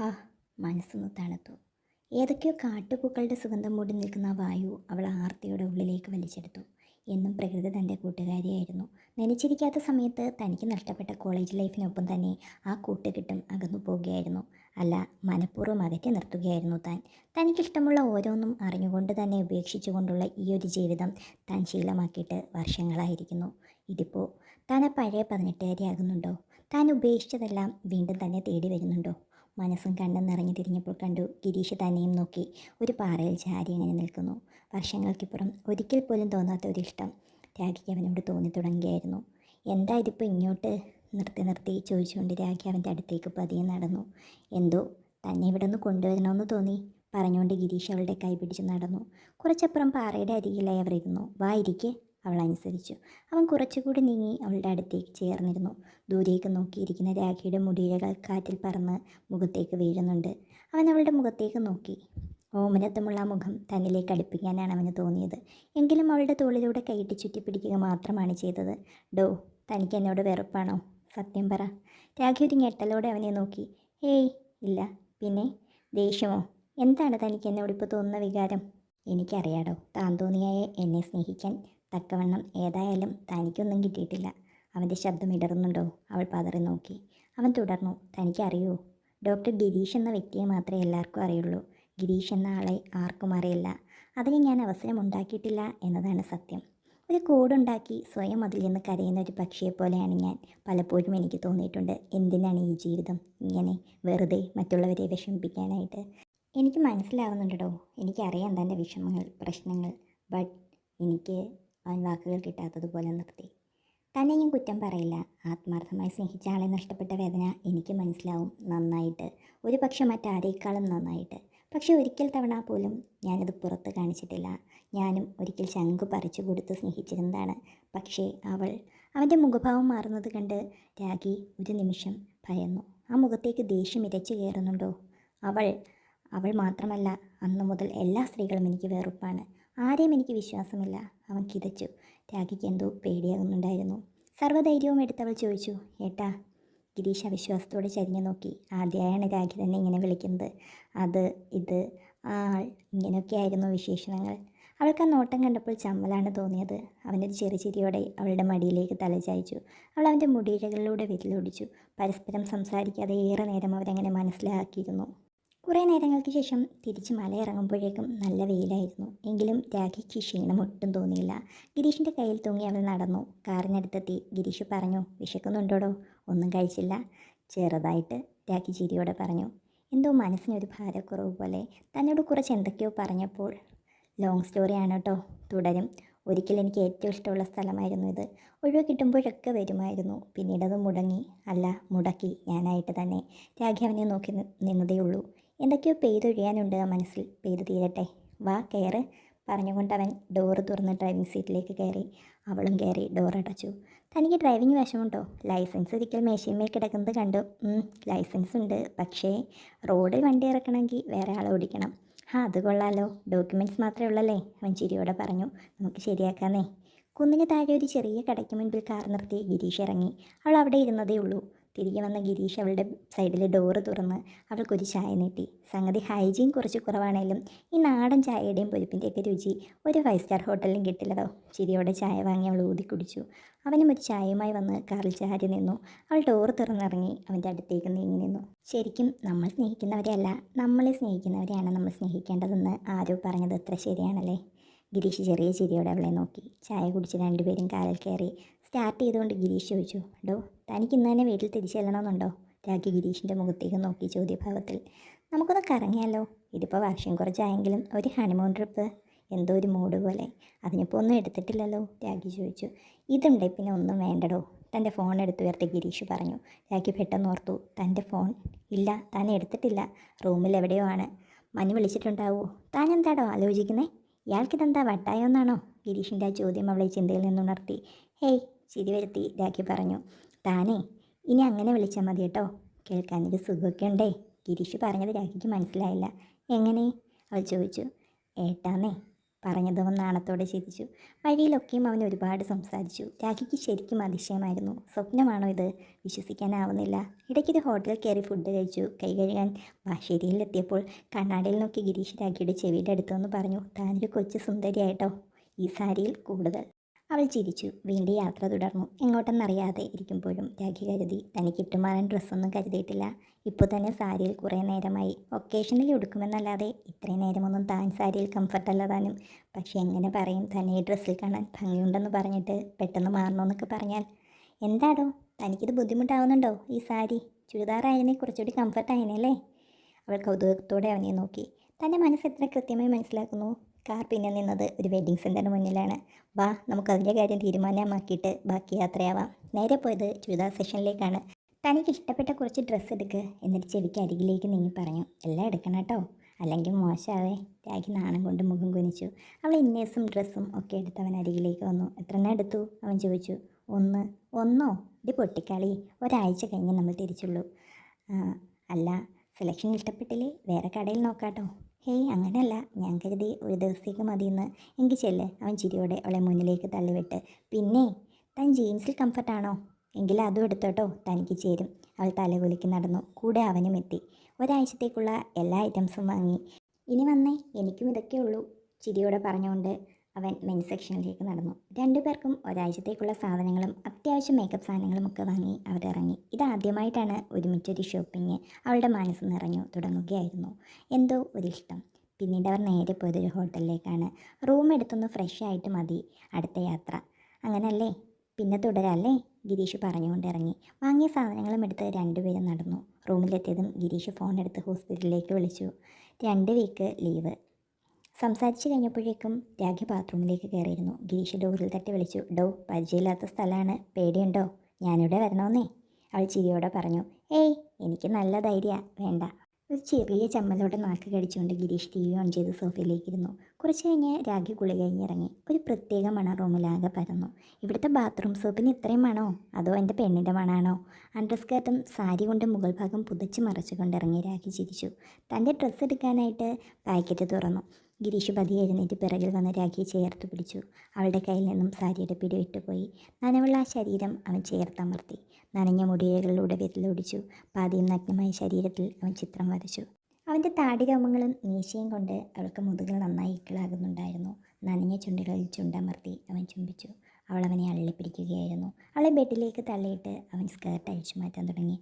ആ മനസ്സൊന്ന് തണുത്തു. ഏതൊക്കെയോ കാട്ടുപൂക്കളുടെ സുഗന്ധം മൂടി നിൽക്കുന്ന ആ വായു അവൾ ആർത്തിയുടെ ഉള്ളിലേക്ക് വലിച്ചെടുത്തു. എന്നും പ്രകൃതി തൻ്റെ കൂട്ടുകാരിയായിരുന്നു. നനച്ചിരിക്കാത്ത സമയത്ത് തനിക്ക് നഷ്ടപ്പെട്ട കോളേജ് ലൈഫിനൊപ്പം തന്നെ ആ കൂട്ടുകെട്ടും അകന്നു പോവുകയായിരുന്നു. അല്ല, മനഃപൂർവ്വം അകറ്റി നിർത്തുകയായിരുന്നു താൻ. തനിക്കിഷ്ടമുള്ള ഓരോന്നും അറിഞ്ഞുകൊണ്ട് തന്നെ ഉപേക്ഷിച്ചുകൊണ്ടുള്ള ഈ ഒരു ജീവിതം താൻ ശീലമാക്കിയിട്ട് വർഷങ്ങളായിരിക്കുന്നു. ഇതിപ്പോൾ താൻ ആ പഴയ 18-കാരിയാകുന്നുണ്ടോ? താൻ ഉപേക്ഷിച്ചതെല്ലാം വീണ്ടും തന്നെ തേടി വരുന്നുണ്ടോ? മനസ്സും കണ്ണും നിറഞ്ഞു തിരിഞ്ഞപ്പോൾ കണ്ടു ഗിരീഷ് തന്നെയും നോക്കി ഒരു പാറയിൽ ചാരി അങ്ങനെ നിൽക്കുന്നു. വർഷങ്ങൾക്കിപ്പുറം ഒരിക്കൽ പോലും തോന്നാത്ത ഒരിഷ്ടം രാഖിക്ക് അവനോട് തോന്നി തുടങ്ങിയായിരുന്നു. എന്താ ഇതിപ്പോൾ ഇങ്ങോട്ട് നിർത്തി നിർത്തി ചോദിച്ചുകൊണ്ട് രാഖി അവൻ്റെ അടുത്തേക്ക് പതിയെ നടന്നു. എന്തോ തന്നെ ഇവിടെ നിന്ന് കൊണ്ടുവരണമെന്ന് തോന്നി പറഞ്ഞുകൊണ്ട് ഗിരീഷ് അവളുടെ കൈ പിടിച്ച് നടന്നു. കുറച്ചപ്പുറം പാറയുടെ അരികിലായി അവർ ഇരുന്നു. വാ ഇരിക്കെ, അവൾ അനുസരിച്ചു. അവൻ കുറച്ചുകൂടി നീങ്ങി അവളുടെ അടുത്തേക്ക് ചേർന്നിരുന്നു. ദൂരേക്ക് നോക്കിയിരിക്കുന്ന രാഖിയുടെ മുടിയിഴകൾ കാറ്റിൽ പറന്ന് മുഖത്തേക്ക് വീഴുന്നുണ്ട്. അവൻ അവളുടെ മുഖത്തേക്ക് നോക്കി. ഓമനത്വമുള്ള ആ മുഖം തന്നിലേക്ക് അടുപ്പിക്കാനാണ് അവന് തോന്നിയത്. എങ്കിലും അവളുടെ തോളിലൂടെ കൈയിട്ട് ചുറ്റിപ്പിടിക്കുക മാത്രമാണ് ചെയ്തത്. ഡോ, തനിക്ക് എന്നോട് വെറുപ്പാണോ? സത്യം പറ. രാഖി ഒരു ഞെട്ടലോടെ അവനെ നോക്കി. ഏയ് ഇല്ല. പിന്നെ ദേഷ്യമോ? എന്താണ് തനിക്ക് എന്നോടിപ്പോൾ തോന്നുന്ന വികാരം? എനിക്കറിയാടോ, താൻ തോന്നിയായ എന്നെ സ്നേഹിക്കാൻ തക്കവണ്ണം ഏതായാലും തനിക്കൊന്നും കിട്ടിയിട്ടില്ല. അവൻ്റെ ശബ്ദം ഇടറുന്നുണ്ടോ? അവൾ പതറി നോക്കി. അവൻ തുടർന്നു. തനിക്കറിയോ, ഡോക്ടർ ഗിരീഷ് എന്ന വ്യക്തിയെ മാത്രമേ എല്ലാവർക്കും അറിയുള്ളൂ. ഗിരീഷ് എന്ന ആളെ ആർക്കും അറിയില്ല. അതിന് ഞാൻ അവസരം ഉണ്ടാക്കിയിട്ടില്ല എന്നതാണ് സത്യം. ഒരു കൂടുണ്ടാക്കി സ്വയം അതിൽ നിന്ന് കരയുന്ന ഒരു പക്ഷിയെ പോലെയാണ് ഞാൻ. പലപ്പോഴും എനിക്ക് തോന്നിയിട്ടുണ്ട്, എന്തിനാണ് ഈ ജീവിതം ഇങ്ങനെ വെറുതെ മറ്റുള്ളവരെ വിഷമിപ്പിക്കാനായിട്ട്. എനിക്ക് മനസ്സിലാവുന്നുണ്ടോ, എനിക്കറിയാം തൻ്റെ വിഷമങ്ങൾ, പ്രശ്നങ്ങൾ. ബട്ട് എനിക്ക് അവൻ വാക്കുകൾ കിട്ടാത്തതുപോലെ നിർത്തി. തന്നെ ഞാൻ കുറ്റം പറയില്ല. ആത്മാർത്ഥമായി സ്നേഹിച്ച ആളെ നഷ്ടപ്പെട്ട വേദന എനിക്ക് മനസ്സിലാവും നന്നായിട്ട്. ഒരു പക്ഷെ മറ്റാരേക്കാളും നന്നായിട്ട്. പക്ഷെ ഒരിക്കൽ തവണ പോലും ഞാനത് പുറത്ത് കാണിച്ചിട്ടില്ല. ഞാനും ഒരിക്കൽ ശംഖു പറിച്ചു കൊടുത്ത് സ്നേഹിച്ചിരുന്നതാണ്. പക്ഷേ അവൻ്റെ മുഖഭാവം മാറുന്നത് കണ്ട് രാഖി ഒരു നിമിഷം ഭയന്നു. ആ മുഖത്തേക്ക് ദേഷ്യം ഇരച്ചു കയറുന്നുണ്ടോ? അവൾ മാത്രമല്ല, അന്നു മുതൽ എല്ലാ സ്ത്രീകളും എനിക്ക് വെറുപ്പാണ്. ആരെയും എനിക്ക് വിശ്വാസമില്ല. അവൻ കിതച്ചു. രാഖിക്ക് എന്തോ പേടിയാകുന്നുണ്ടായിരുന്നു. സർവ്വധൈര്യവും എടുത്തവൾ ചോദിച്ചു, ഏട്ടാ? ഗിരീഷ് അവിശ്വാസത്തോടെ ചരിഞ്ഞു നോക്കി. ആദ്യമായാണ് രാഖി തന്നെ ഇങ്ങനെ വിളിക്കുന്നത്. അത് ഇത് ആൾ ഇങ്ങനെയൊക്കെയായിരുന്നു വിശേഷണങ്ങൾ. അവൾക്ക് ആ നോട്ടം കണ്ടപ്പോൾ ചമ്മലാണ് തോന്നിയത്. അവനൊരു ചെറുചിരിയോടെ അവളുടെ മടിയിലേക്ക് തലചായ്ച്ചു. അവൾ അവൻ്റെ മുടിയിഴകളിലൂടെ വിരലൊടിച്ചു. പരസ്പരം സംസാരിക്കാതെ ഏറെ നേരം അവരങ്ങനെ മനസ്സിലാക്കിയിരുന്നു. കുറേ നേരങ്ങൾക്ക് ശേഷം തിരിച്ച് മലയിറങ്ങുമ്പോഴേക്കും നല്ല വെയിലായിരുന്നു. എങ്കിലും രാഖിക്ക് ക്ഷീണം ഒട്ടും തോന്നിയില്ല. ഗിരീഷിൻ്റെ കയ്യിൽ തൂങ്ങി അവൾ നടന്നു. കാറിനടുത്തെത്തി. ഗിരീഷ് പറഞ്ഞു, വിശക്കുന്നുണ്ടോടോ? ഒന്നും കഴിച്ചില്ല. ചെറുതായിട്ട്, രാഖി ചിരിയോടെ പറഞ്ഞു. എന്തോ മനസ്സിനൊരു ഭാരക്കുറവ് പോലെ. തന്നോട് കുറച്ച് എന്തൊക്കെയോ പറഞ്ഞപ്പോൾ. ലോങ് സ്റ്റോറിയാണ് കേട്ടോ, തുടരും. ഒരിക്കൽ എനിക്ക് ഏറ്റവും ഇഷ്ടമുള്ള സ്ഥലമായിരുന്നു ഇത്. ഒഴിവ് കിട്ടുമ്പോഴൊക്കെ വരുമായിരുന്നു. പിന്നീടത് മുടങ്ങി. അല്ല, മുടക്കി ഞാനായിട്ട് തന്നെ. രാഖി അവനെ നോക്കി നിന്നതേ ഉള്ളൂ. എന്തൊക്കെയോ പെയ്തൊഴിയാനുണ്ട് ആ മനസ്സിൽ. പെയ്ത് തീരട്ടെ. വാ കയറ് പറഞ്ഞുകൊണ്ട് അവൻ ഡോറ് തുറന്ന് ഡ്രൈവിംഗ് സീറ്റിലേക്ക് കയറി. അവളും കയറി ഡോറടച്ചു. തനിക്ക് ഡ്രൈവിംഗ് വശമുണ്ടോ? ലൈസൻസ് ഒരിക്കൽ മേശയിന്മേൽ കിടക്കുന്നത് കണ്ടു. ലൈസൻസ് ഉണ്ട്, പക്ഷേ റോഡിൽ വണ്ടി ഇറക്കണമെങ്കിൽ വേറെ ആളെ ഓടിക്കണം. അത് കൊള്ളാലോ. ഡോക്യുമെൻറ്റ്സ് മാത്രമേ ഉള്ളല്ലേ? അവൻ ചിരിയോടെ പറഞ്ഞു. നമുക്ക് ശരിയാക്കാന്നേ. കുന്നിന് താഴെ ഒരു ചെറിയ കടയ്ക്ക് മുൻപിൽ കാർ നിർത്തി ഗിരീഷ് ഇറങ്ങി. അവൾ അവിടെ ഇരുന്നതേ ഉള്ളൂ. തിരികെ വന്ന ഗിരീഷ് അവളുടെ സൈഡിലെ ഡോറ് തുറന്ന് അവൾക്കൊരു ചായ നീട്ടി. സംഗതി ഹൈജീൻ കുറച്ച് കുറവാണേലും ഈ നാടൻ ചായയുടെയും പൊരിപ്പിൻ്റെയൊക്കെ രുചി ഒരു 5 സ്റ്റാർ ഹോട്ടലിലും കിട്ടില്ലതോ. ചിരിയോടെ ചായ വാങ്ങി അവൾ ഊതി കുടിച്ചു. അവനും ഒരു ചായയുമായി വന്ന് കാറിൽ ചാരി നിന്നു. അവൾ ഡോറ് തുറന്നിറങ്ങി അവൻ്റെ അടുത്തേക്ക് നീങ്ങി നിന്നു. ശരിക്കും നമ്മൾ സ്നേഹിക്കുന്നവരെയല്ല, നമ്മളെ സ്നേഹിക്കുന്നവരെയാണ് നമ്മൾ സ്നേഹിക്കേണ്ടതെന്ന് ആരോ പറഞ്ഞത് എത്ര ശരിയാണല്ലേ? ഗിരീഷ് ചെറിയ ചിരിയോടെ അവളെ നോക്കി. ചായ കുടിച്ച് രണ്ടുപേരും കാറിൽ കയറി. സ്റ്റാർട്ട് ചെയ്തുകൊണ്ട് ഗിരീഷ് ചോദിച്ചു, ഡോ, തനിക്ക് ഇന്ന് തന്നെ വീട്ടിൽ തിരിച്ചു ചെല്ലണമെന്നുണ്ടോ? രാഖി ഗിരീഷിൻ്റെ മുഖത്തേക്ക് നോക്കി ചോദ്യഭാവത്തിൽ. നമുക്കൊന്ന് കറങ്ങിയാലോ? ഇതിപ്പോൾ വർഷം കുറച്ചായെങ്കിലും ഒരു ഹണിമൂൺ ട്രിപ്പ്. എന്തോ ഒരു മൂഡ് പോലെ. അതിനിപ്പോൾ ഒന്നും എടുത്തിട്ടില്ലല്ലോ? രാഖി ചോദിച്ചു. ഇതുണ്ടേ പിന്നെ ഒന്നും വേണ്ടടോ. തൻ്റെ ഫോൺ എടുത്തുയർത്തി ഗിരീഷ് പറഞ്ഞു. രാഖി പെട്ടെന്ന് ഓർത്തു, തൻ്റെ ഫോൺ ഇല്ല, താൻ എടുത്തിട്ടില്ല. റൂമിൽ എവിടെയോ ആണ്. മനു വിളിച്ചിട്ടുണ്ടാവോ? താൻ എന്താടോ ആലോചിക്കുന്നേ? ഇയാൾക്കിതെന്താ വട്ടായോന്നാണോ? ഗിരീഷിൻ്റെ ആ ചോദ്യം അവളെ ചിന്തയിൽ നിന്നുണർത്തി. ഹേയ്, ചിരി വരുത്തി രാഖി പറഞ്ഞു. താനേ ഇനി അങ്ങനെ വിളിച്ചാൽ മതി കേട്ടോ. കേൾക്കാനൊരു സുഖമൊക്കെ ഉണ്ടേ. ഗിരീഷ് പറഞ്ഞത് രാഖിക്ക് മനസ്സിലായില്ല. എങ്ങനെ? അവൾ ചോദിച്ചു. ഏട്ടാന്നേ പറഞ്ഞതവൻ നാണത്തോടെ ചിരിച്ചു. വഴിയിലൊക്കെയും അവൻ ഒരുപാട് സംസാരിച്ചു. രാഖിക്ക് ശരിക്കും അതിശയമായിരുന്നു. സ്വപ്നമാണോ ഇത്? വിശ്വസിക്കാനാവുന്നില്ല. ഇടയ്ക്കൊരു ഹോട്ടലിൽ കയറി ഫുഡ് കഴിച്ചു. കൈ കഴുകാൻ വാശേരിയിലെത്തിയപ്പോൾ കണ്ണാടിയിൽ നോക്കി ഗിരീഷ് രാഖിയുടെ ചെവിയുടെ അടുത്തുനിന്ന് പറഞ്ഞു, താനൊരു കൊച്ചു സുന്ദരിയായിട്ടോ, ഈ സാരിയിൽ കൂടുതൽ. അവൾ ചിരിച്ചു. വീണ്ടും യാത്ര തുടർന്നു. എങ്ങോട്ടെന്നറിയാതെ ഇരിക്കുമ്പോഴും രാഖി കരുതി തനിക്ക് ഇട്ടുമാറാൻ ഡ്രസ്സൊന്നും കരുതിയിട്ടില്ല. ഇപ്പോൾ തന്നെ സാരിയിൽ കുറേ നേരമായി. ഒക്കേഷനിൽ ഉടുക്കുമെന്നല്ലാതെ ഇത്രയും നേരമൊന്നും താൻ സാരിയിൽ കംഫർട്ടല്ല താനും. പക്ഷെ എങ്ങനെ പറയും തന്നെ ഈ ഡ്രസ്സിൽ കാണാൻ ഭംഗിയുണ്ടെന്ന് പറഞ്ഞിട്ട് പെട്ടെന്ന് മാറണമെന്നൊക്കെ പറഞ്ഞാൽ? എന്താടോ, തനിക്കിത് ബുദ്ധിമുട്ടാവുന്നുണ്ടോ ഈ സാരി? ചുരിദാറായതിനെ കുറച്ചുകൂടി കംഫർട്ടായനല്ലേ? അവൾ കൗതുകത്തോടെ അവനെ നോക്കി. തൻ്റെ മനസ്സ് എത്ര കൃത്യമായി മനസ്സിലാക്കുന്നു. കാർ പിന്നെ നിന്നത് ഒരു വെഡ്ഡിങ് സെൻറ്ററിന് മുന്നിലാണ്. വാ, നമുക്കതിൻ്റെ കാര്യം തീരുമാനമാക്കിയിട്ട് ബാക്കി യാത്രയാവാം. നേരെ പോയത് ചുരിദാർ സെഷനിലേക്കാണ്. തനിക്ക് ഇഷ്ടപ്പെട്ട കുറച്ച് ഡ്രസ്സ് എടുക്ക്. എന്നിട്ട് ചെവിക്ക് അരികിലേക്ക് നീങ്ങി പറഞ്ഞു, എല്ലാം എടുക്കണം കേട്ടോ, അല്ലെങ്കിൽ മോശമാവേ. രാഖി നാണം കൊണ്ട് മുഖം കുനിച്ചു. അവൾ ഇന്നേഴ്സും ഡ്രസ്സും ഒക്കെ എടുത്ത് അവൻ അരികിലേക്ക് വന്നു. എത്രണ്ണം എടുത്തു? അവൻ ചോദിച്ചു. ഒന്നോ? ഇത് പൊട്ടിക്കളി. ഒരാഴ്ച കഴിഞ്ഞ് നമ്മൾ തിരിച്ചുള്ളൂ. അല്ല, സെലക്ഷൻ ഇഷ്ടപ്പെട്ടില്ലേ വേറെ കടയിൽ നോക്കാട്ടോ. ഹേയ്, അങ്ങനെയല്ല, ഞാൻ കരുതി ഒരു ദിവസത്തേക്ക് മതിയെന്ന്. എങ്കിൽ ചെല്ല്. അവൻ ചിരിയോടെ അവളെ മുന്നിലേക്ക് തള്ളിവിട്ട്. പിന്നെ താൻ ജീൻസിൽ കംഫർട്ടാണോ? എങ്കിൽ അതും എടുത്തോട്ടോ, തനിക്ക് ചേരും. അവൾ തലകുലുക്കി നടന്നു. കൂടെ അവനും എത്തി. ഒരാഴ്ചത്തേക്കുള്ള എല്ലാ ഐറ്റംസും വാങ്ങി. ഇനി വന്നേ, എനിക്കും ഇതൊക്കെ ഉള്ളൂ, ചിരിയോടെ പറഞ്ഞുകൊണ്ട് അവൻ മെൻസ് സെക്ഷനിലേക്ക് നടന്നു. രണ്ടുപേർക്കും ഒരാഴ്ചത്തേക്കുള്ള സാധനങ്ങളും അത്യാവശ്യം മേക്കപ്പ് സാധനങ്ങളും ഒക്കെ വാങ്ങി അവരിറങ്ങി. ഇതാദ്യമായിട്ടാണ് ഒരുമിച്ചൊരു ഷോപ്പിംഗ്. അവളുടെ മനസ്സ് നിറഞ്ഞു തുടങ്ങുകയായിരുന്നു. എന്തോ ഒരിഷ്ടം. പിന്നീട് അവർ നേരെ പോയതൊരു ഹോട്ടലിലേക്കാണ്. റൂം എടുത്തൊന്ന് ഫ്രഷ് ആയിട്ട് മതി അടുത്ത യാത്ര. അങ്ങനല്ലേ? പിന്നെ തുടരാല്ലേ? ഗിരീഷ് പറഞ്ഞുകൊണ്ട് ഇറങ്ങി. വാങ്ങിയ സാധനങ്ങളും എടുത്ത് രണ്ടുപേരും നടന്നു. റൂമിലെത്തിയതും ഗിരീഷ് ഫോൺ എടുത്ത് ഹോസ്പിറ്റലിലേക്ക് വിളിച്ചു. 2 വീക്ക് ലീവ്. സംസാരിച്ച് കഴിഞ്ഞപ്പോഴേക്കും രാഖി ബാത്റൂമിലേക്ക് കയറിയിരുന്നു. ഗിരീഷ് ഡോറിൽ തട്ടി വിളിച്ചു. ഡോ, പരിചയമില്ലാത്ത സ്ഥലമാണ്, പേടിയുണ്ടോ? ഞാനിവിടെ വരണമെന്നേ. അവൾ ചിരിയോടെ പറഞ്ഞു. ഏയ്, എനിക്ക് നല്ല ധൈര്യമാണ്, വേണ്ട. ഒരു ചെറിയ ചമ്മലോടെ നാക്ക് കടിച്ചുകൊണ്ട് ഗിരീഷ് TV ഓൺ ചെയ്ത് സോഫയിലേക്കിരുന്നു. കുറച്ച് കഴിഞ്ഞ് രാഖി കുളി കഴിഞ്ഞിറങ്ങി. ഒരു പ്രത്യേക മണം റൂമിലാകെ പരന്നു. ഇവിടുത്തെ ബാത്റൂം സോപ്പിന് ഇത്രയും മണോ? അതോ എൻ്റെ പെണ്ണിൻ്റെ മണാണോ? അണ്ടർസ്കേർട്ടും സാരി കൊണ്ട് മുകൾ ഭാഗം പുതച്ച് മറച്ചുകൊണ്ടിറങ്ങി രാഖി ചിരിച്ചു. തൻ്റെ ഡ്രസ്സ് എടുക്കാനായിട്ട് പാക്കറ്റ് തുറന്നു. ഗിരീഷ് പതിയെ എഴുന്നേറ്റ് പിറകിൽ വന്ന് രാഖിയെ ചേർത്ത് പിടിച്ചു. അവളുടെ കയ്യിൽ നിന്നും സാരിയുടെ പിടി വിട്ടുപോയി. നനവുള്ള ആ ശരീരം അവൻ ചേർത്തമർത്തി. നനഞ്ഞ മുടിയിഴകളിലൂടെ വിരലൊടിച്ചു. പാതിയും നഗ്നമായ ശരീരത്തിൽ അവൻ ചിത്രം വരച്ചു. അവൻ്റെ താടിരോമങ്ങളും മീശയും കൊണ്ട് അവൾക്ക് മുതുകിൽ നന്നായി ഇക്കിളാകുന്നുണ്ടായിരുന്നു. നനഞ്ഞ ചുണ്ടുകളിൽ ചുണ്ടമർത്തി അവൻ ചുംബിച്ചു. അവൾ അവനെ അള്ളിപ്പിടിക്കുകയായിരുന്നു. അവളെ ബെഡിലേക്ക് തള്ളിയിട്ട് അവൻ സ്കേർട്ട് അഴിച്ചു മാറ്റാൻ തുടങ്ങി.